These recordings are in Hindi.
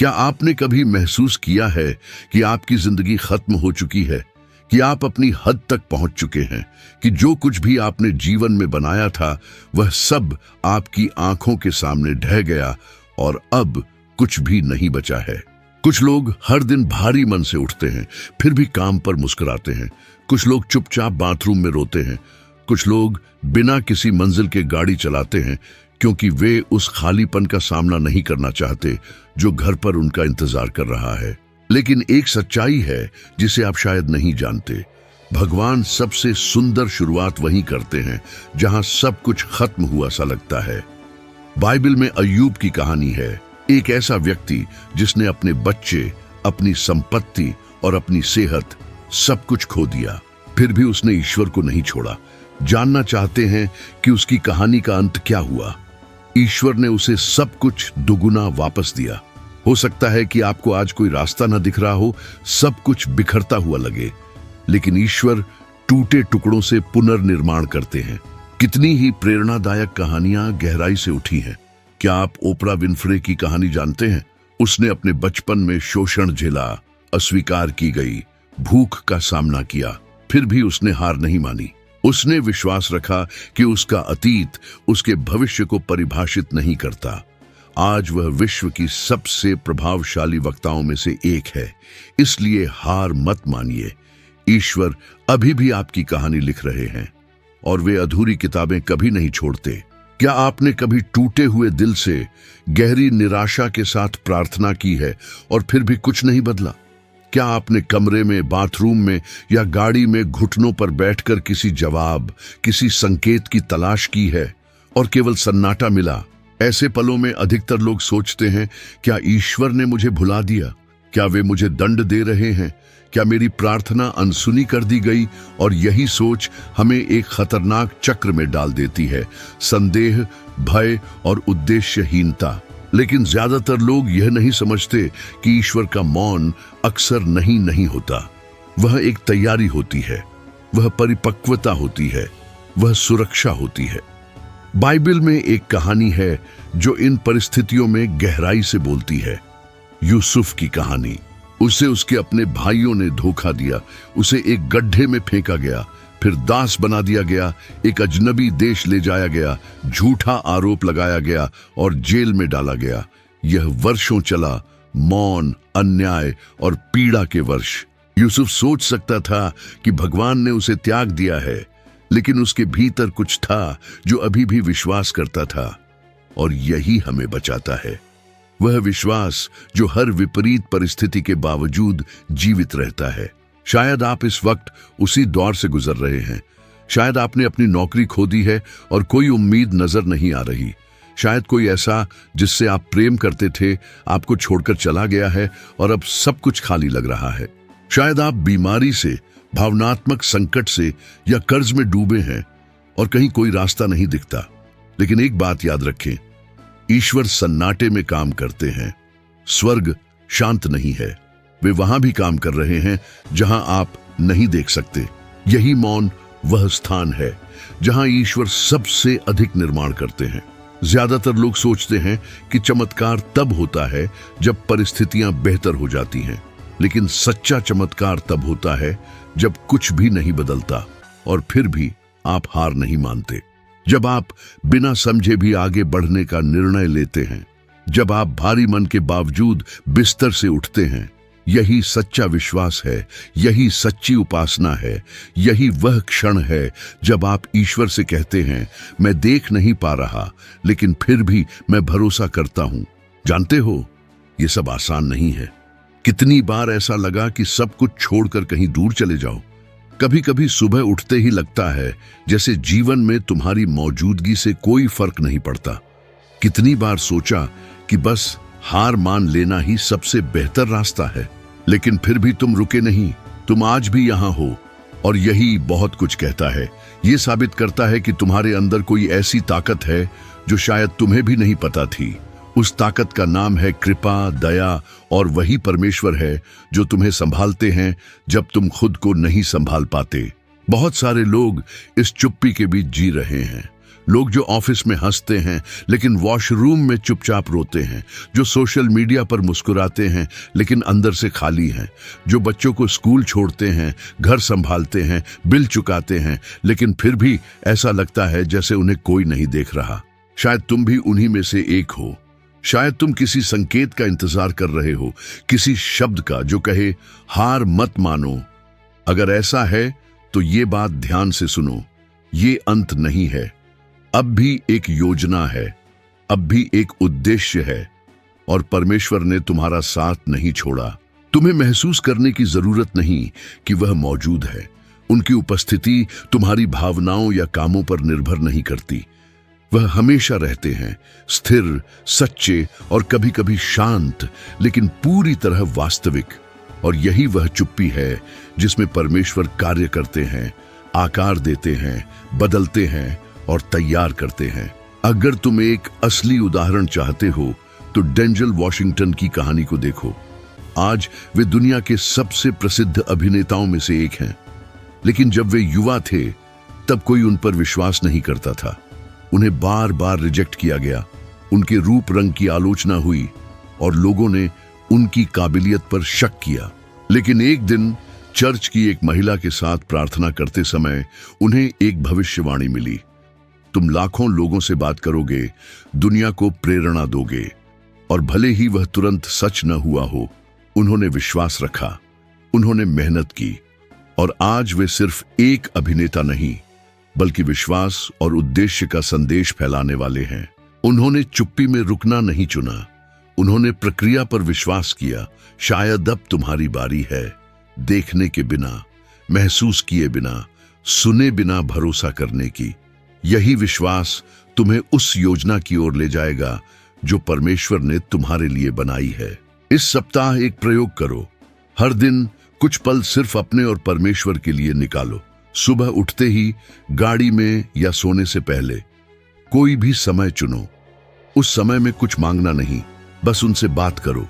क्या आपने कभी महसूस किया है कि आपकी जिंदगी खत्म हो चुकी है, कि आप अपनी हद तक पहुंच चुके हैं, कि जो कुछ भी आपने जीवन में बनाया था वह सब आपकी आंखों के सामने ढह गया और अब कुछ भी नहीं बचा है। कुछ लोग हर दिन भारी मन से उठते हैं, फिर भी काम पर मुस्कुराते हैं। कुछ लोग चुपचाप बाथरूम में रोते हैं। कुछ लोग बिना किसी मंजिल के गाड़ी चलाते हैं क्योंकि वे उस खालीपन का सामना नहीं करना चाहते जो घर पर उनका इंतजार कर रहा है। लेकिन एक सच्चाई है जिसे आप शायद नहीं जानते। भगवान सबसे सुंदर शुरुआत वहीं करते हैं जहां सब कुछ खत्म हुआ सा लगता है। बाइबल में अय्यूब की कहानी है, एक ऐसा व्यक्ति जिसने अपने बच्चे, अपनी संपत्ति और अपनी सेहत सब कुछ खो दिया, फिर भी उसने ईश्वर को नहीं छोड़ा। जानना चाहते हैं कि उसकी कहानी का अंत क्या हुआ? ईश्वर ने उसे सब कुछ दुगुना वापस दिया। हो सकता है कि आपको आज कोई रास्ता न दिख रहा हो, सब कुछ बिखरता हुआ लगे, लेकिन ईश्वर टूटे टुकड़ों से पुनर्निर्माण करते हैं। कितनी ही प्रेरणादायक कहानियां गहराई से उठी हैं। क्या आप ओपरा विनफ्रे की कहानी जानते हैं? उसने अपने बचपन में शोषण झेला, अस्वीकार की गई, भूख का सामना किया, फिर भी उसने हार नहीं मानी। उसने विश्वास रखा कि उसका अतीत उसके भविष्य को परिभाषित नहीं करता। आज वह विश्व की सबसे प्रभावशाली वक्ताओं में से एक है। इसलिए हार मत मानिए। ईश्वर अभी भी आपकी कहानी लिख रहे हैं और वे अधूरी किताबें कभी नहीं छोड़ते। क्या आपने कभी टूटे हुए दिल से गहरी निराशा के साथ प्रार्थना की है और फिर भी कुछ नहीं बदला? क्या आपने कमरे में, बाथरूम में या गाड़ी में घुटनों पर बैठकर किसी जवाब, किसी संकेत की तलाश की है और केवल सन्नाटा मिला? ऐसे पलों में अधिकतर लोग सोचते हैं, क्या ईश्वर ने मुझे भुला दिया? क्या वे मुझे दंड दे रहे हैं? क्या मेरी प्रार्थना अनसुनी कर दी गई? और यही सोच हमें एक खतरनाक चक्र में डाल देती है, संदेह, भय और उद्देश्यहीनता। लेकिन ज्यादातर लोग यह नहीं समझते कि ईश्वर का मौन अक्सर नहीं होता। वह एक तैयारी होती है, वह परिपक्वता होती है, वह सुरक्षा होती है। बाइबल में एक कहानी है जो इन परिस्थितियों में गहराई से बोलती है। यूसुफ की कहानी। उसे उसके अपने भाइयों ने धोखा दिया, उसे एक गड्ढे में फेंका गया, फिर दास बना दिया गया, एक अजनबी देश ले जाया गया, झूठा आरोप लगाया गया और जेल में डाला गया। यह वर्षों चला, मौन, अन्याय और पीड़ा के वर्ष। यूसुफ सोच सकता था कि भगवान ने उसे त्याग दिया है, लेकिन उसके भीतर कुछ था जो अभी भी विश्वास करता था, और यही हमें बचाता है। वह विश्वास जो हर विपरीत परिस्थिति के बावजूद जीवित रहता है। शायद आप इस वक्त उसी दौर से गुजर रहे हैं। शायद आपने अपनी नौकरी खो दी है और कोई उम्मीद नजर नहीं आ रही। शायद कोई ऐसा जिससे आप प्रेम करते थे आपको छोड़कर चला गया है और अब सब कुछ खाली लग रहा है। शायद आप बीमारी से, भावनात्मक संकट से या कर्ज में डूबे हैं और कहीं कोई रास्ता नहीं दिखता। लेकिन एक बात याद रखें, ईश्वर सन्नाटे में काम करते हैं। स्वर्ग शांत नहीं है, वे वहां भी काम कर रहे हैं जहां आप नहीं देख सकते। यही मौन वह स्थान है जहां ईश्वर सबसे अधिक निर्माण करते हैं। ज्यादातर लोग सोचते हैं कि चमत्कार तब होता है जब परिस्थितियां बेहतर हो जाती हैं, लेकिन सच्चा चमत्कार तब होता है जब कुछ भी नहीं बदलता और फिर भी आप हार नहीं मानते। जब आप बिना समझे भी आगे बढ़ने का निर्णय लेते हैं, जब आप भारी मन के बावजूद बिस्तर से उठते हैं। यही सच्चा विश्वास है, यही सच्ची उपासना है, यही वह क्षण है जब आप ईश्वर से कहते हैं, मैं देख नहीं पा रहा लेकिन फिर भी मैं भरोसा करता हूं। जानते हो, यह सब आसान नहीं है। कितनी बार ऐसा लगा कि सब कुछ छोड़कर कहीं दूर चले जाओ। कभी कभी सुबह उठते ही लगता है जैसे जीवन में तुम्हारी मौजूदगी से कोई फर्क नहीं पड़ता। कितनी बार सोचा कि बस हार मान लेना ही सबसे बेहतर रास्ता है, लेकिन फिर भी तुम रुके नहीं। तुम आज भी यहां हो और यही बहुत कुछ कहता है। यह साबित करता है कि तुम्हारे अंदर कोई ऐसी ताकत है जो शायद तुम्हें भी नहीं पता थी। उस ताकत का नाम है कृपा, दया, और वही परमेश्वर है जो तुम्हें संभालते हैं जब तुम खुद को नहीं संभाल पाते। बहुत सारे लोग इस चुप्पी के बीच जी रहे हैं। लोग जो ऑफिस में हंसते हैं लेकिन वॉशरूम में चुपचाप रोते हैं, जो सोशल मीडिया पर मुस्कुराते हैं लेकिन अंदर से खाली हैं, जो बच्चों को स्कूल छोड़ते हैं, घर संभालते हैं, बिल चुकाते हैं, लेकिन फिर भी ऐसा लगता है जैसे उन्हें कोई नहीं देख रहा। शायद तुम भी उन्हीं में से एक हो। शायद तुम किसी संकेत का इंतजार कर रहे हो, किसी शब्द का जो कहे हार मत मानो। अगर ऐसा है तो ये बात ध्यान से सुनो, ये अंत नहीं है। अब भी एक योजना है, अब भी एक उद्देश्य है, और परमेश्वर ने तुम्हारा साथ नहीं छोड़ा। तुम्हें महसूस करने की जरूरत नहीं कि वह मौजूद है। उनकी उपस्थिति तुम्हारी भावनाओं या कामों पर निर्भर नहीं करती। वह हमेशा रहते हैं, स्थिर, सच्चे और कभी कभी शांत, लेकिन पूरी तरह वास्तविक। और यही वह चुप्पी है जिसमें परमेश्वर कार्य करते हैं, आकार देते हैं, बदलते हैं और तैयार करते हैं। अगर तुम एक असली उदाहरण चाहते हो तो डेंजल वॉशिंगटन की कहानी को देखो। आज वे दुनिया के सबसे प्रसिद्ध अभिनेताओं में से एक हैं, लेकिन जब वे युवा थे तब कोई उन पर विश्वास नहीं करता था। उन्हें बार बार रिजेक्ट किया गया, उनके रूप रंग की आलोचना हुई और लोगों ने उनकी काबिलियत पर शक किया। लेकिन एक दिन चर्च की एक महिला के साथ प्रार्थना करते समय उन्हें एक भविष्यवाणी मिली। तुम लाखों लोगों से बात करोगे, दुनिया को प्रेरणा दोगे। और भले ही वह तुरंत सच न हुआ हो, उन्होंने विश्वास रखा, उन्होंने मेहनत की, और आज वे सिर्फ एक अभिनेता नहीं बल्कि विश्वास और उद्देश्य का संदेश फैलाने वाले हैं। उन्होंने चुप्पी में रुकना नहीं चुना, उन्होंने प्रक्रिया पर विश्वास किया। शायद अब तुम्हारी बारी है, देखने के बिना, महसूस किए बिना, सुने बिना भरोसा करने की। यही विश्वास तुम्हें उस योजना की ओर ले जाएगा जो परमेश्वर ने तुम्हारे लिए बनाई है। इस सप्ताह एक प्रयोग करो। हर दिन कुछ पल सिर्फ अपने और परमेश्वर के लिए निकालो। सुबह उठते ही, गाड़ी में या सोने से पहले कोई भी समय चुनो। उस समय में कुछ मांगना नहीं, बस उनसे बात करो।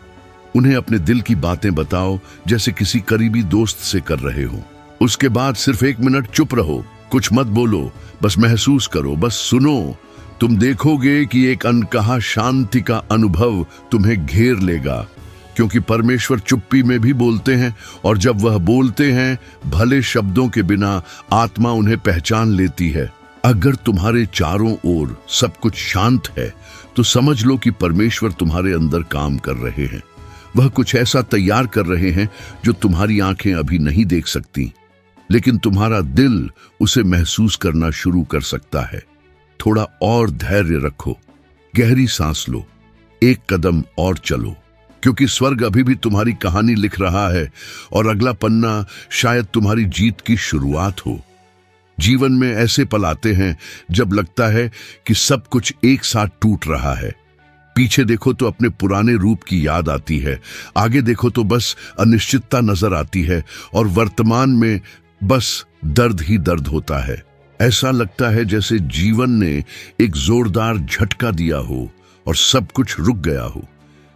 उन्हें अपने दिल की बातें बताओ जैसे किसी करीबी दोस्त से कर रहे हो। उसके बाद सिर्फ 1 मिनट चुप रहो, कुछ मत बोलो, बस महसूस करो, बस सुनो। तुम देखोगे कि एक अनकहा शांति का अनुभव तुम्हें घेर लेगा, क्योंकि परमेश्वर चुप्पी में भी बोलते हैं, और जब वह बोलते हैं, भले शब्दों के बिना आत्मा उन्हें पहचान लेती है। अगर तुम्हारे चारों ओर सब कुछ शांत है तो समझ लो कि परमेश्वर तुम्हारे अंदर काम कर रहे हैं। वह कुछ ऐसा तैयार कर रहे हैं जो तुम्हारी आंखें अभी नहीं देख सकती, लेकिन तुम्हारा दिल उसे महसूस करना शुरू कर सकता है। थोड़ा और धैर्य रखो, गहरी सांस लो, एक कदम और चलो, क्योंकि स्वर्ग अभी भी तुम्हारी कहानी लिख रहा है, और अगला पन्ना शायद तुम्हारी जीत की शुरुआत हो। जीवन में ऐसे पल आते हैं जब लगता है कि सब कुछ एक साथ टूट रहा है। पीछे देखो तो अपने पुराने रूप की याद आती है, आगे देखो तो बस अनिश्चितता नजर आती है, और वर्तमान में बस दर्द ही दर्द होता है। ऐसा लगता है जैसे जीवन ने एक जोरदार झटका दिया हो और सब कुछ रुक गया हो।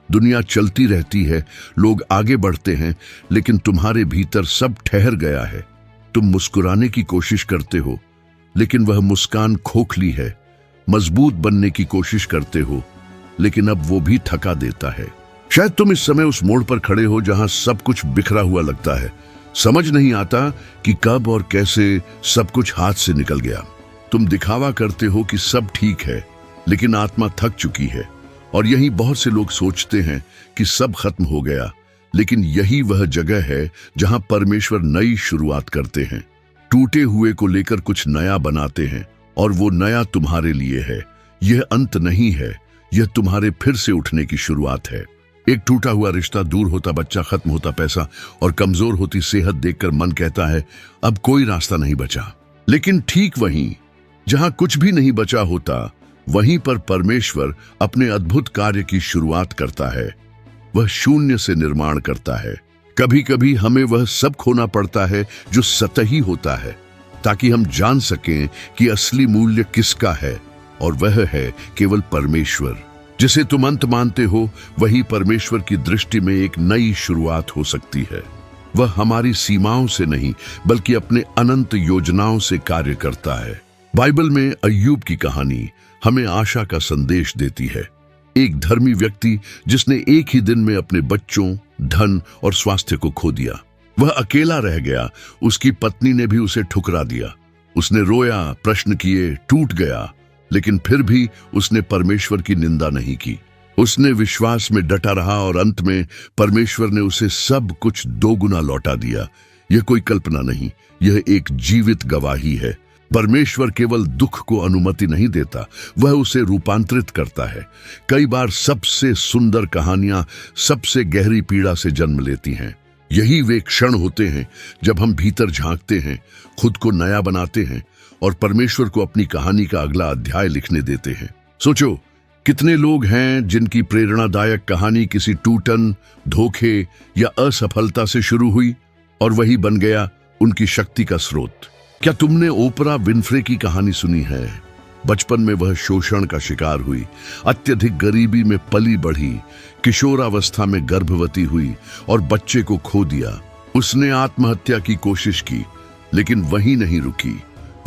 दुनिया चलती रहती है, लोग आगे बढ़ते हैं, लेकिन तुम्हारे भीतर सब ठहर गया है। तुम मुस्कुराने की कोशिश करते हो, लेकिन वह मुस्कान खोखली है। मजबूत बनने की कोशिश करते हो, लेकिन अब वो भी थका देता है। शायद तुम इस समय उस मोड़ पर खड़े हो जहां सब कुछ बिखरा हुआ लगता है। समझ नहीं आता कि कब और कैसे सब कुछ हाथ से निकल गया। तुम दिखावा करते हो कि सब ठीक है, लेकिन आत्मा थक चुकी है। और यही बहुत से लोग सोचते हैं कि सब खत्म हो गया, लेकिन यही वह जगह है जहां परमेश्वर नई शुरुआत करते हैं। टूटे हुए को लेकर कुछ नया बनाते हैं, और वो नया तुम्हारे लिए है। यह अंत नहीं है, यह तुम्हारे फिर से उठने की शुरुआत है। एक टूटा हुआ रिश्ता, दूर होता बच्चा, खत्म होता पैसा और कमजोर होती सेहत देखकर मन कहता है अब कोई रास्ता नहीं बचा। लेकिन ठीक वहीं जहां कुछ भी नहीं बचा होता, वहीं पर परमेश्वर अपने अद्भुत कार्य की शुरुआत करता है। वह शून्य से निर्माण करता है। कभी कभी हमें वह सब खोना पड़ता है जो सतही होता है, ताकि हम जान सकें कि असली मूल्य किसका है, और वह है केवल परमेश्वर। जिसे तुम अंत मानते हो, वही परमेश्वर की दृष्टि में एक नई शुरुआत हो सकती है। वह हमारी सीमाओं से नहीं, बल्कि अपने अनंत योजनाओं से कार्य करता है। बाइबल में अय्यूब की कहानी हमें आशा का संदेश देती है। एक धर्मी व्यक्ति जिसने एक ही दिन में अपने बच्चों, धन और स्वास्थ्य को खो दिया। वह अकेला रह गया। उसकी पत्नी ने भी उसे ठुकरा दिया। उसने रोया, प्रश्न किए, टूट गया, लेकिन फिर भी उसने परमेश्वर की निंदा नहीं की। उसने विश्वास में डटा रहा और अंत में परमेश्वर ने उसे सब कुछ दोगुना लौटा दिया। यह कोई कल्पना नहीं, यह एक जीवित गवाही है। परमेश्वर केवल दुख को अनुमति नहीं देता, वह उसे रूपांतरित करता है। कई बार सबसे सुंदर कहानियां सबसे गहरी पीड़ा से जन्म लेती हैं। यही वे क्षण होते हैं जब हम भीतर झांकते हैं, खुद को नया बनाते हैं और परमेश्वर को अपनी कहानी का अगला अध्याय लिखने देते हैं। सोचो, कितने लोग हैं जिनकी प्रेरणादायक कहानी किसी टूटन, धोखे या असफलता से शुरू हुई और वही बन गया उनकी शक्ति का स्रोत। क्या तुमने ओपरा विनफ्रे की कहानी सुनी है? बचपन में वह शोषण का शिकार हुई, अत्यधिक गरीबी में पली बढ़ी, किशोरावस्था में गर्भवती हुई और बच्चे को खो दिया। उसने आत्महत्या की कोशिश की, लेकिन वहीं नहीं रुकी,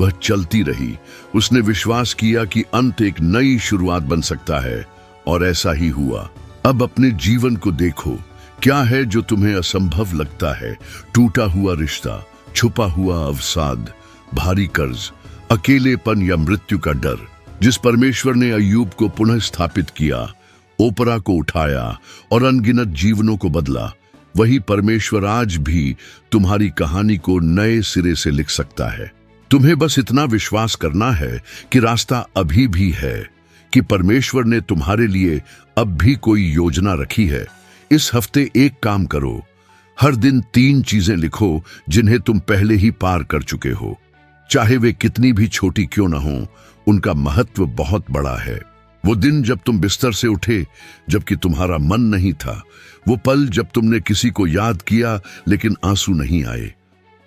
वह चलती रही। उसने विश्वास किया कि अंत एक नई शुरुआत बन सकता है, और ऐसा ही हुआ। अब अपने जीवन को देखो, क्या है जो तुम्हें असंभव लगता है? टूटा हुआ रिश्ता, छुपा हुआ अवसाद, भारी कर्ज, अकेलेपन या मृत्यु का डर। जिस परमेश्वर ने अय्यूब को पुनः स्थापित किया, ओपरा को उठाया और अनगिनत जीवनों को बदला, वही परमेश्वर आज भी तुम्हारी कहानी को नए सिरे से लिख सकता है। तुम्हें बस इतना विश्वास करना है कि रास्ता अभी भी है, कि परमेश्वर ने तुम्हारे लिए अब भी कोई योजना रखी है। इस हफ्ते एक काम करो, हर दिन 3 चीजें लिखो जिन्हें तुम पहले ही पार कर चुके हो। चाहे वे कितनी भी छोटी क्यों न हो, उनका महत्व बहुत बड़ा है। वो दिन जब तुम बिस्तर से उठे जबकि तुम्हारा मन नहीं था, वो पल जब तुमने किसी को याद किया लेकिन आंसू नहीं आए,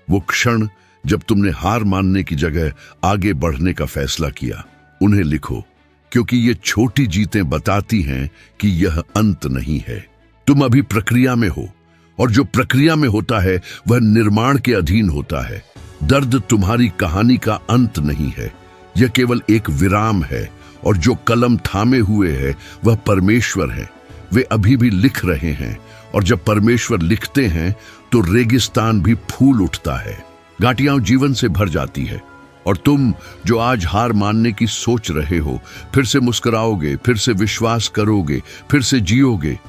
वो क्षण जब तुमने हार मानने की जगह आगे बढ़ने का फैसला किया। उन्हें लिखो, क्योंकि ये छोटी जीतें बताती हैं कि यह अंत नहीं है। तुम अभी प्रक्रिया में हो, और जो प्रक्रिया में होता है वह निर्माण के अधीन होता है। दर्द तुम्हारी कहानी का अंत नहीं है, यह केवल एक विराम है, और जो कलम थामे हुए है वह परमेश्वर है। वे अभी भी लिख रहे हैं, और जब परमेश्वर लिखते हैं तो रेगिस्तान भी फूल उठता है, घाटियां जीवन से भर जाती है, और तुम जो आज हार मानने की सोच रहे हो, फिर से मुस्कुराओगे, फिर से विश्वास करोगे, फिर से जियोगे,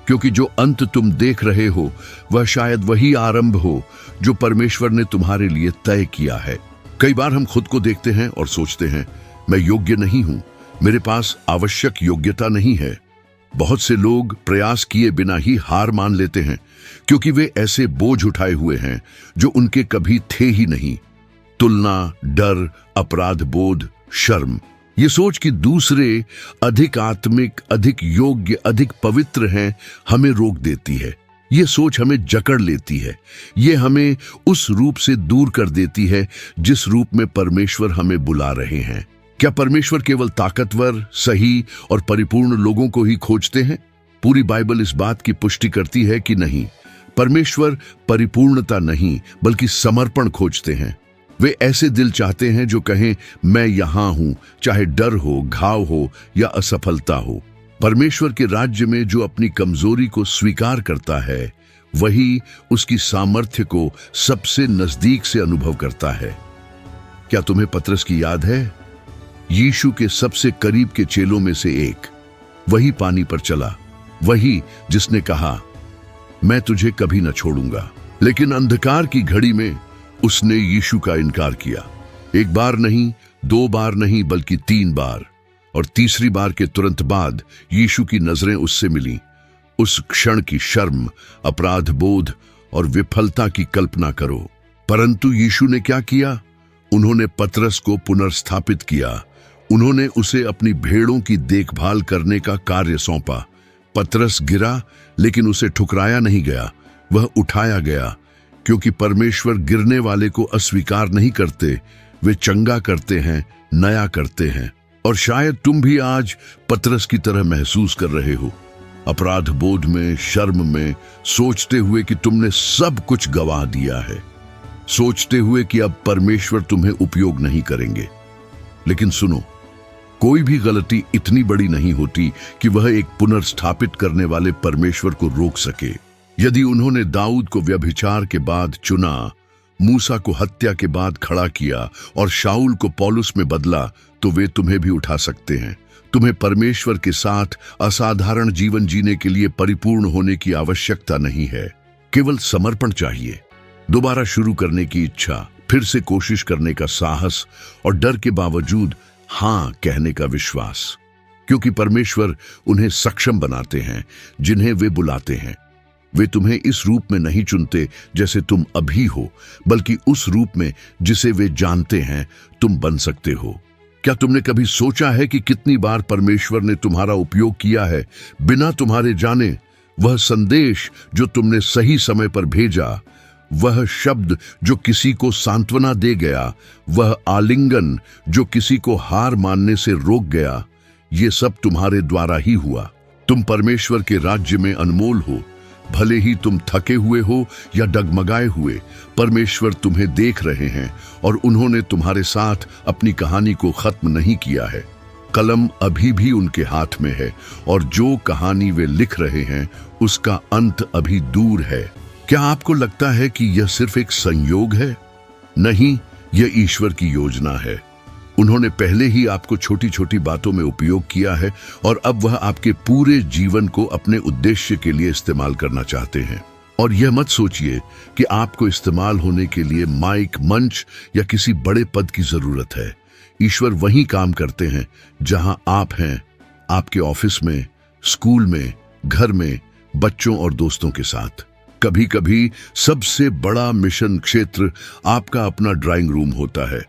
क्योंकि जो अंत तुम देख रहे हो वह शायद वही आरंभ हो जो परमेश्वर ने तुम्हारे लिए तय किया है। कई बार हम खुद को देखते हैं और सोचते हैं, मैं योग्य नहीं हूं, मेरे पास आवश्यक योग्यता नहीं है। बहुत से लोग प्रयास किए बिना ही हार मान लेते हैं, क्योंकि वे ऐसे बोझ उठाए हुए हैं जो उनके कभी थे ही नहीं। तुलना, डर, अपराध बोध, शर्म, ये सोच कि दूसरे अधिक आत्मिक, अधिक योग्य, अधिक पवित्र हैं, हमें रोक देती है। ये सोच हमें जकड़ लेती है। ये हमें उस रूप से दूर कर देती है जिस रूप में परमेश्वर हमें बुला रहे हैं। क्या परमेश्वर केवल ताकतवर, सही और परिपूर्ण लोगों को ही खोजते हैं? पूरी बाइबल इस बात की पुष्टि करती है कि नहीं, परमेश्वर परिपूर्णता नहीं बल्कि समर्पण खोजते हैं। वे ऐसे दिल चाहते हैं जो कहें, मैं यहां हूं, चाहे डर हो, घाव हो या असफलता हो। परमेश्वर के राज्य में जो अपनी कमजोरी को स्वीकार करता है, वही उसकी सामर्थ्य को सबसे नजदीक से अनुभव करता है। क्या तुम्हें पतरस की याद है? यीशु के सबसे करीब के चेलों में से एक, वही पानी पर चला, वही जिसने कहा, मैं तुझे कभी न छोड़ूंगा। लेकिन अंधकार की घड़ी में उसने यीशु का इनकार किया। एक बार नहीं, 2 बार नहीं, बल्कि 3 बार। और तीसरी बार के तुरंत बाद यीशु की नजरें उससे मिलीं। उस क्षण की शर्म, अपराध बोध और विफलता की कल्पना करो। परंतु यीशु ने क्या किया? उन्होंने पतरस को पुनर्स्थापित किया। उन्होंने उसे अपनी भेड़ों की देखभाल करने का कार्य सौंपा। पतरस गिरा, लेकिन उसे ठुकराया नहीं गया, वह उठाया गया, क्योंकि परमेश्वर गिरने वाले को अस्वीकार नहीं करते, वे चंगा करते हैं, नया करते हैं। और शायद तुम भी आज पतरस की तरह महसूस कर रहे हो, अपराध बोध में, शर्म में, सोचते हुए कि तुमने सब कुछ गंवा दिया है, सोचते हुए कि अब परमेश्वर तुम्हें उपयोग नहीं करेंगे। लेकिन सुनो, कोई भी गलती इतनी बड़ी नहीं होती कि वह एक पुनर्स्थापित करने वाले परमेश्वर को रोक सके। यदि उन्होंने दाऊद को व्यभिचार के बाद चुना, मूसा को हत्या के बाद खड़ा किया और शाऊल को पौलुस में बदला, तो वे तुम्हें भी उठा सकते हैं। तुम्हें परमेश्वर के साथ असाधारण जीवन जीने के लिए परिपूर्ण होने की आवश्यकता नहीं है। केवल समर्पण चाहिए, दोबारा शुरू करने की इच्छा, फिर से कोशिश करने का साहस और डर के बावजूद हां कहने का विश्वास। क्योंकि परमेश्वर उन्हें सक्षम बनाते हैं जिन्हें वे बुलाते हैं। वे तुम्हें इस रूप में नहीं चुनते जैसे तुम अभी हो, बल्कि उस रूप में जिसे वे जानते हैं तुम बन सकते हो। क्या तुमने कभी सोचा है कि कितनी बार परमेश्वर ने तुम्हारा उपयोग किया है बिना तुम्हारे जाने? वह संदेश जो तुमने सही समय पर भेजा, वह शब्द जो किसी को सांत्वना दे गया, वह आलिंगन जो किसी को हार मानने से रोक गया, ये सब तुम्हारे द्वारा ही हुआ। तुम परमेश्वर के राज्य में अनमोल हो। भले ही तुम थके हुए हो या डगमगाए हुए, परमेश्वर तुम्हें देख रहे हैं और उन्होंने तुम्हारे साथ अपनी कहानी को खत्म नहीं किया है। कलम अभी भी उनके हाथ में है और जो कहानी वे लिख रहे हैं उसका अंत अभी दूर है। क्या आपको लगता है कि यह सिर्फ एक संयोग है? नहीं, यह ईश्वर की योजना है। उन्होंने पहले ही आपको छोटी छोटी बातों में उपयोग किया है और अब वह आपके पूरे जीवन को अपने उद्देश्य के लिए इस्तेमाल करना चाहते हैं। और यह मत सोचिए कि आपको इस्तेमाल होने के लिए माइक, मंच या किसी बड़े पद की जरूरत है। ईश्वर वहीं काम करते हैं जहां आप हैं, आपके ऑफिस में, स्कूल में, घर में, बच्चों और दोस्तों के साथ। कभी कभी सबसे बड़ा मिशन क्षेत्र आपका अपना ड्राइंग रूम होता है।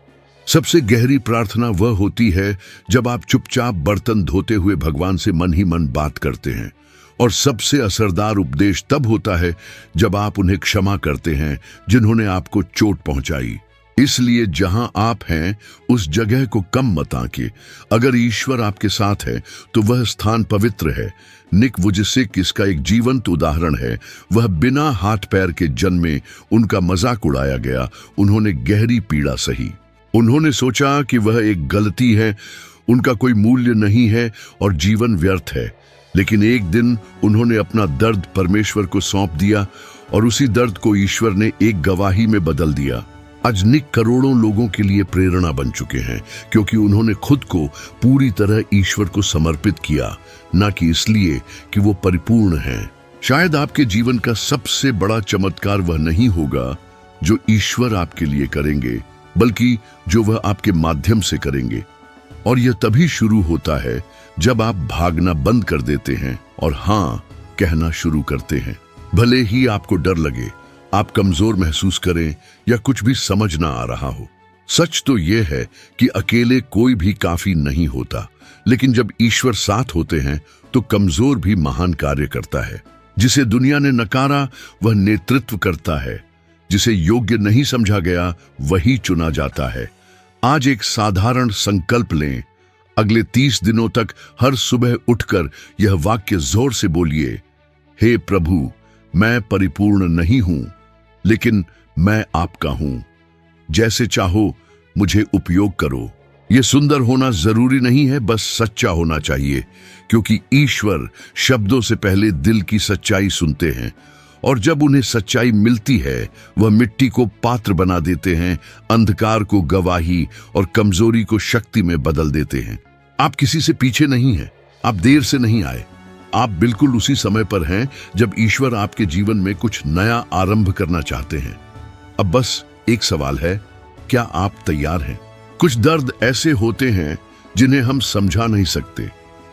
सबसे गहरी प्रार्थना वह होती है जब आप चुपचाप बर्तन धोते हुए भगवान से मन ही मन बात करते हैं। और सबसे असरदार उपदेश तब होता है जब आप उन्हें क्षमा करते हैं जिन्होंने आपको चोट पहुंचाई। इसलिए जहां आप हैं उस जगह को कम मत आंके। अगर ईश्वर आपके साथ है तो वह स्थान पवित्र है। निक वुजिसिक इसका एक जीवंत उदाहरण है। वह बिना हाथ पैर के जन्मे उनका मजाक उड़ाया गया। उन्होंने गहरी पीड़ा सही। उन्होंने सोचा कि वह एक गलती है, उनका कोई मूल्य नहीं है और जीवन व्यर्थ है। लेकिन एक दिन उन्होंने अपना दर्द परमेश्वर को सौंप दिया और उसी दर्द को ईश्वर ने एक गवाही में बदल दिया। आज निक करोड़ों लोगों के लिए प्रेरणा बन चुके हैं क्योंकि उन्होंने खुद को पूरी तरह ईश्वर को समर्पित किया, न कि इसलिए कि वो परिपूर्ण हैं। शायद आपके जीवन का सबसे बड़ा चमत्कार वह नहीं होगा जो ईश्वर आपके लिए करेंगे, बल्कि जो वह आपके माध्यम से करेंगे। और यह तभी शुरू होता है जब आप भागना बंद कर देते हैं और हां कहना शुरू करते हैं। भले ही आपको डर लगे, आप कमजोर महसूस करें या कुछ भी समझ ना आ रहा हो। सच तो यह है कि अकेले कोई भी काफी नहीं होता, लेकिन जब ईश्वर साथ होते हैं तो कमजोर भी महान कार्य करता है। जिसे दुनिया ने नकारा वह नेतृत्व करता है, जिसे योग्य नहीं समझा गया वही चुना जाता है। आज एक साधारण संकल्प लें। अगले 30 दिनों तक हर सुबह उठकर यह वाक्य जोर से बोलिए, हे प्रभु, मैं परिपूर्ण नहीं हूं, लेकिन मैं आपका हूं। जैसे चाहो मुझे उपयोग करो। यह सुंदर होना जरूरी नहीं है, बस सच्चा होना चाहिए, क्योंकि ईश्वर शब्दों से पहले दिल की सच्चाई सुनते हैं। और जब उन्हें सच्चाई मिलती है वह मिट्टी को पात्र बना देते हैं, अंधकार को गवाही और कमजोरी को शक्ति में बदल देते हैं। आप किसी से पीछे नहीं हैं, आप देर से नहीं आए, आप बिल्कुल उसी समय पर हैं जब ईश्वर आपके जीवन में कुछ नया आरंभ करना चाहते हैं। अब बस एक सवाल है, क्या आप तैयार हैं? कुछ दर्द ऐसे होते हैं जिन्हें हम समझा नहीं सकते।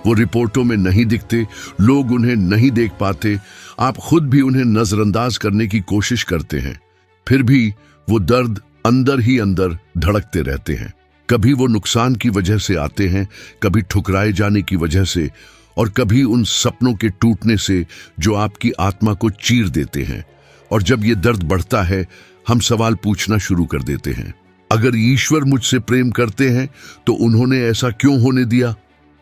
वो रिपोर्टों में नहीं दिखते, लोग उन्हें नहीं देख पाते, आप खुद भी उन्हें नजरअंदाज करने की कोशिश करते हैं। फिर भी वो दर्द अंदर ही अंदर धड़कते रहते हैं। कभी वो नुकसान की वजह से आते हैं, कभी ठुकराए जाने की वजह से, और कभी उन सपनों के टूटने से जो आपकी आत्मा को चीर देते हैं। और जब ये दर्द बढ़ता है हम सवाल पूछना शुरू कर देते हैं, अगर ईश्वर मुझसे प्रेम करते हैं तो उन्होंने ऐसा क्यों होने दिया?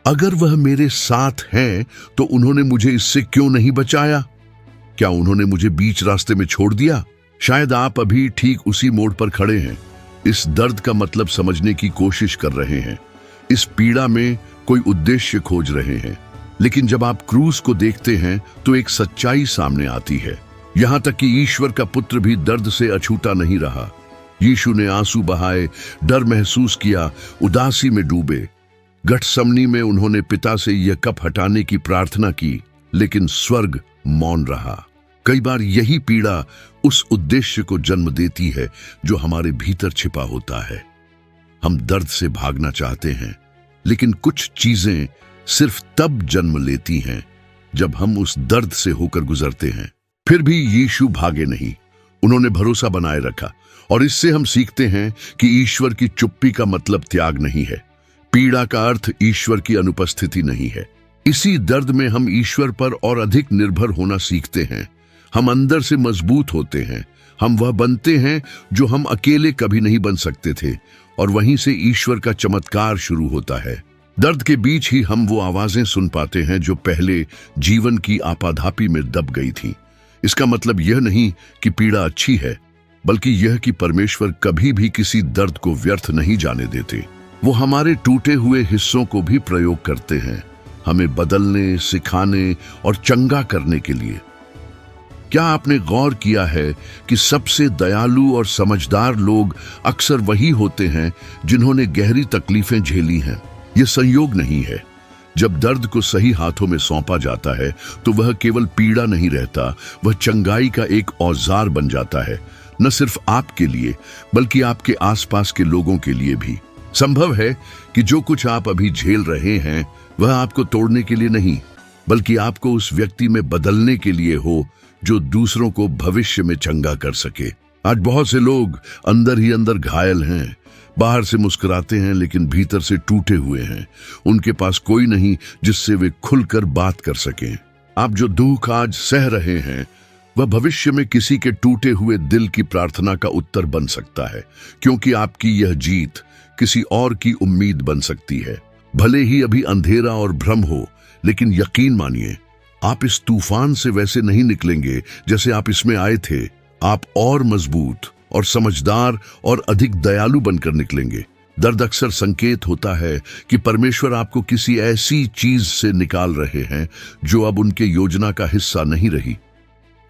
अगर वह मेरे साथ हैं तो उन्होंने मुझे इससे क्यों नहीं बचाया? क्या उन्होंने मुझे बीच रास्ते में छोड़ दिया? शायद आप अभी ठीक उसी मोड़ पर खड़े हैं, इस दर्द का मतलब समझने की कोशिश कर रहे हैं, इस पीड़ा में कोई उद्देश्य खोज रहे हैं। लेकिन जब आप क्रूस को देखते हैं तो एक सच्चाई सामने आती है। यहां तक कि ईश्वर का पुत्र भी दर्द से अछूता नहीं रहा। यीशु ने आंसू बहाए, डर महसूस किया, उदासी में डूबे। गठसमनी में उन्होंने पिता से यह कप हटाने की प्रार्थना की, लेकिन स्वर्ग मौन रहा। कई बार यही पीड़ा उस उद्देश्य को जन्म देती है जो हमारे भीतर छिपा होता है। हम दर्द से भागना चाहते हैं, लेकिन कुछ चीजें सिर्फ तब जन्म लेती हैं जब हम उस दर्द से होकर गुजरते हैं। फिर भी यीशु भागे नहीं, उन्होंने भरोसा बनाए रखा। और इससे हम सीखते हैं कि ईश्वर की चुप्पी का मतलब त्याग नहीं है। पीड़ा का अर्थ ईश्वर की अनुपस्थिति नहीं है। इसी दर्द में हम ईश्वर पर और अधिक निर्भर होना सीखते हैं। हम अंदर से मजबूत होते हैं। हम वह बनते हैं जो हम अकेले कभी नहीं बन सकते थे, और वहीं से ईश्वर का चमत्कार शुरू होता है। दर्द के बीच ही हम वो आवाजें सुन पाते हैं जो पहले जीवन की आपाधापी में दब गई थी। इसका मतलब यह नहीं कि पीड़ा अच्छी है, बल्कि यह कि परमेश्वर कभी भी किसी दर्द को व्यर्थ नहीं जाने देते। वो हमारे टूटे हुए हिस्सों को भी प्रयोग करते हैं, हमें बदलने, सिखाने और चंगा करने के लिए। क्या आपने गौर किया है कि सबसे दयालु और समझदार लोग अक्सर वही होते हैं जिन्होंने गहरी तकलीफें झेली हैं? यह संयोग नहीं है। जब दर्द को सही हाथों में सौंपा जाता है तो वह केवल पीड़ा नहीं रहता, वह चंगाई का एक औजार बन जाता है, न सिर्फ आपके लिए बल्कि आपके आसपास के लोगों के लिए भी। संभव है कि जो कुछ आप अभी झेल रहे हैं वह आपको तोड़ने के लिए नहीं, बल्कि आपको उस व्यक्ति में बदलने के लिए हो जो दूसरों को भविष्य में चंगा कर सके। आज बहुत से लोग अंदर ही अंदर घायल हैं, बाहर से मुस्कुराते हैं लेकिन भीतर से टूटे हुए हैं। उनके पास कोई नहीं जिससे वे खुलकर बात कर सकें। आप जो दुख आज सह रहे हैं वह भविष्य में किसी के टूटे हुए दिल की प्रार्थना का उत्तर बन सकता है, क्योंकि आपकी यह जीत किसी और की उम्मीद बन सकती है। भले ही अभी अंधेरा और भ्रम हो, लेकिन यकीन मानिए आप इस तूफान से वैसे नहीं निकलेंगे जैसे आप इसमें आए थे। आप और मजबूत और समझदार और अधिक दयालु बनकर निकलेंगे। दर्द अक्सर संकेत होता है कि परमेश्वर आपको किसी ऐसी चीज से निकाल रहे हैं जो अब उनके योजना का हिस्सा नहीं रही।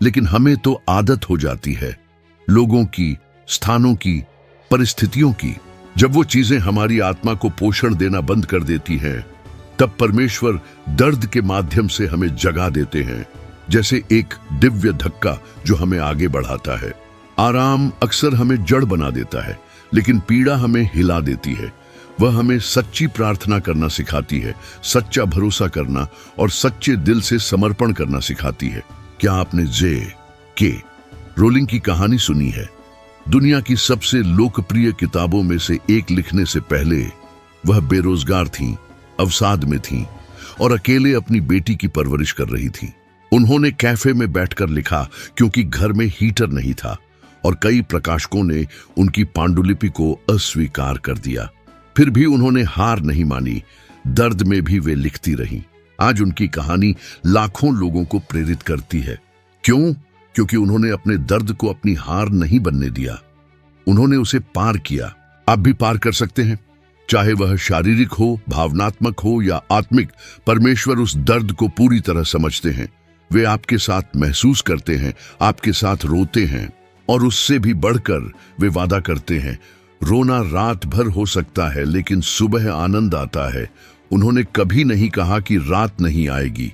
लेकिन हमें तो आदत हो जाती है लोगों की, स्थानों की, परिस्थितियों की। जब वो चीजें हमारी आत्मा को पोषण देना बंद कर देती हैं, तब परमेश्वर दर्द के माध्यम से हमें जगा देते हैं, जैसे एक दिव्य धक्का जो हमें आगे बढ़ाता है। आराम अक्सर हमें जड़ बना देता है, लेकिन पीड़ा हमें हिला देती है। वह हमें सच्ची प्रार्थना करना सिखाती है, सच्चा भरोसा करना और सच्चे दिल से समर्पण करना सिखाती है। क्या आपने जे.के. रोलिंग की कहानी सुनी है? दुनिया की सबसे लोकप्रिय किताबों में से एक लिखने से पहले वह बेरोजगार थीं, अवसाद में थीं और अकेले अपनी बेटी की परवरिश कर रही थीं। उन्होंने कैफे में बैठकर लिखा क्योंकि घर में हीटर नहीं था और कई प्रकाशकों ने उनकी पांडुलिपि को अस्वीकार कर दिया। फिर भी उन्होंने हार नहीं मानी, दर्द में भी वे लिखती रहीं। आज उनकी कहानी लाखों लोगों को प्रेरित करती है। क्यों? क्योंकि उन्होंने अपने दर्द को अपनी हार नहीं बनने दिया, उन्होंने उसे पार किया। आप भी पार कर सकते हैं, चाहे वह शारीरिक हो, भावनात्मक हो या आत्मिक। परमेश्वर उस दर्द को पूरी तरह समझते हैं। वे आपके साथ महसूस करते हैं, आपके साथ रोते हैं और उससे भी बढ़कर वे वादा करते हैं। रोना रात भर हो सकता है लेकिन सुबह आनंद आता है। उन्होंने कभी नहीं कहा कि रात नहीं आएगी,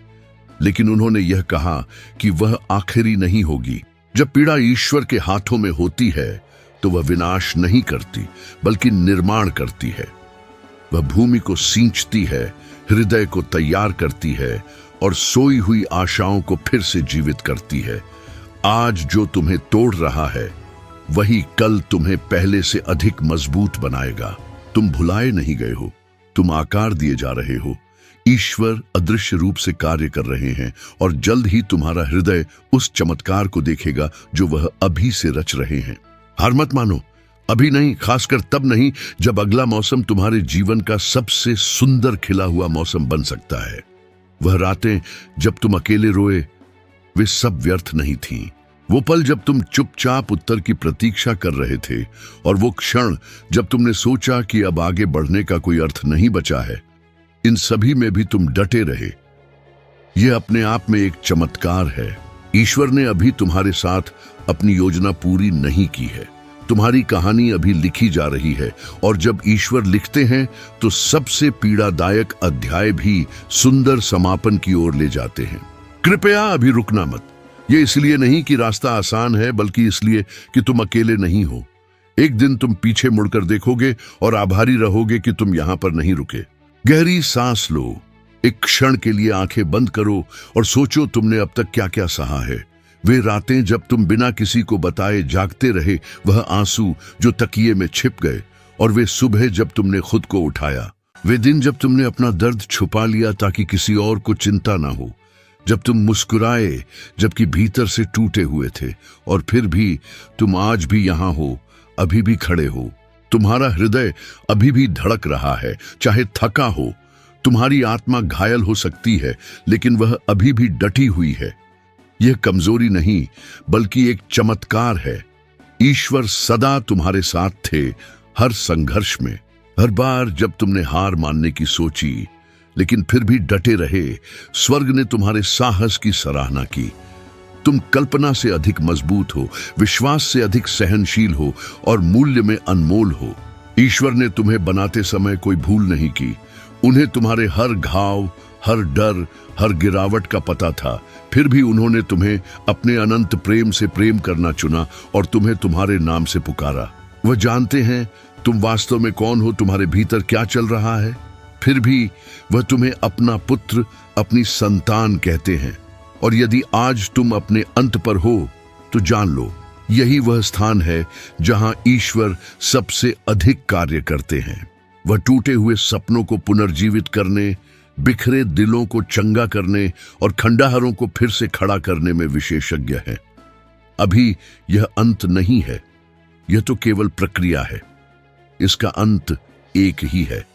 लेकिन उन्होंने यह कहा कि वह आखिरी नहीं होगी। जब पीड़ा ईश्वर के हाथों में होती है तो वह विनाश नहीं करती बल्कि निर्माण करती है। वह भूमि को सींचती है, हृदय को तैयार करती है और सोई हुई आशाओं को फिर से जीवित करती है। आज जो तुम्हें तोड़ रहा है वही कल तुम्हें पहले से अधिक मजबूत बनाएगा। तुम भुलाए नहीं गए हो, तुम आकार दिए जा रहे हो। ईश्वर अदृश्य रूप से कार्य कर रहे हैं और जल्द ही तुम्हारा हृदय उस चमत्कार को देखेगा जो वह अभी से रच रहे हैं। हार मत मानो, अभी नहीं, खासकर तब नहीं जब अगला मौसम तुम्हारे जीवन का सबसे सुंदर खिला हुआ मौसम बन सकता है। वह रातें जब तुम अकेले रोए वे सब व्यर्थ नहीं थीं। वो पल जब तुम चुपचाप उत्तर की प्रतीक्षा कर रहे थे, और वो क्षण जब तुमने सोचा कि अब आगे बढ़ने का कोई अर्थ नहीं बचा है, इन सभी में भी तुम डटे रहे। यह अपने आप में एक चमत्कार है। ईश्वर ने अभी तुम्हारे साथ अपनी योजना पूरी नहीं की है। तुम्हारी कहानी अभी लिखी जा रही है, और जब ईश्वर लिखते हैं तो सबसे पीड़ादायक अध्याय भी सुंदर समापन की ओर ले जाते हैं। कृपया अभी रुकना मत। ये इसलिए नहीं कि रास्ता आसान है, बल्कि इसलिए कि तुम अकेले नहीं हो। एक दिन तुम पीछे मुड़कर देखोगे और आभारी रहोगे कि तुम यहां पर नहीं रुके। गहरी सांस लो, एक क्षण के लिए आंखें बंद करो और सोचो तुमने अब तक क्या क्या सहा है। वे रातें जब तुम बिना किसी को बताए जागते रहे, वह आंसू जो तकिए में छिप गए, और वे सुबह जब तुमने खुद को उठाया, वे दिन जब तुमने अपना दर्द छुपा लिया ताकि किसी और को चिंता ना हो, जब तुम मुस्कुराए जबकि भीतर से टूटे हुए थे, और फिर भी तुम आज भी यहां हो, अभी भी खड़े हो। तुम्हारा हृदय अभी भी धड़क रहा है, चाहे थका हो। तुम्हारी आत्मा घायल हो सकती है, लेकिन वह अभी भी डटी हुई है। यह कमजोरी नहीं, बल्कि एक चमत्कार है। ईश्वर सदा तुम्हारे साथ थे, हर संघर्ष में। हर बार जब तुमने हार मानने की सोची, लेकिन फिर भी डटे रहे, स्वर्ग ने तुम्हारे साहस की सराहना की। तुम कल्पना से अधिक मजबूत हो, विश्वास से अधिक सहनशील हो, और मूल्य में अनमोल हो। ईश्वर ने तुम्हें बनाते समय कोई भूल नहीं की। उन्हें तुम्हारे हर घाव, हर डर, हर गिरावट का पता था। फिर भी उन्होंने तुम्हें अपने अनंत प्रेम से प्रेम करना चुना, और तुम्हें तुम्हारे नाम से पुकारा। वह जानते हैं तुम वास्तव में कौन हो, तुम्हारे भीतर क्या चल रहा है। फिर भी वह तुम्हें अपना पुत्र, अपनी संतान कहते हैं। और यदि आज तुम अपने अंत पर हो, तो जान लो, यही वह स्थान है जहां ईश्वर सबसे अधिक कार्य करते हैं। वह टूटे हुए सपनों को पुनर्जीवित करने, बिखरे दिलों को चंगा करने, और खंडहरों को फिर से खड़ा करने में विशेषज्ञ है। अभी यह अंत नहीं है, यह तो केवल प्रक्रिया है। इसका अंत एक ही है,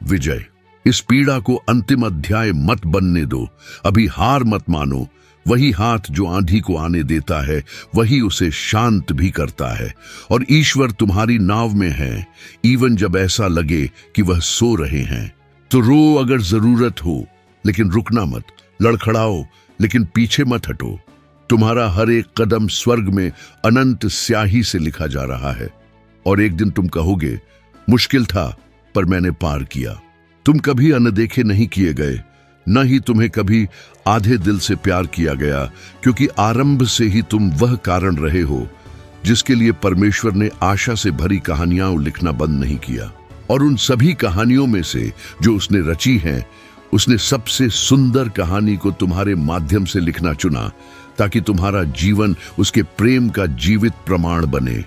विजय। इस पीड़ा को अंतिम अध्याय मत बनने दो। अभी हार मत मानो। वही हाथ जो आंधी को आने देता है, वही उसे शांत भी करता है। और ईश्वर तुम्हारी नाव में है, इवन जब ऐसा लगे कि वह सो रहे हैं। तो रो अगर जरूरत हो, लेकिन रुकना मत। लड़खड़ाओ, लेकिन पीछे मत हटो। तुम्हारा हर एक कदम स्वर्ग में अनंत स्याही से लिखा जा रहा है। और एक दिन तुम कहोगे, मुश्किल था पर मैंने पार किया। तुम कभी अनदेखे नहीं किए गए, न ही तुम्हें कभी आधे दिल से प्यार किया गया, क्योंकि आरंभ से ही तुम वह कारण रहे हो जिसके लिए परमेश्वर ने आशा से भरी कहानियां लिखना बंद नहीं किया। और उन सभी कहानियों में से जो उसने रची हैं, उसने सबसे सुंदर कहानी को तुम्हारे माध्यम से लिखना चुना, ताकि तुम्हारा जीवन उसके प्रेम का जीवित प्रमाण बने।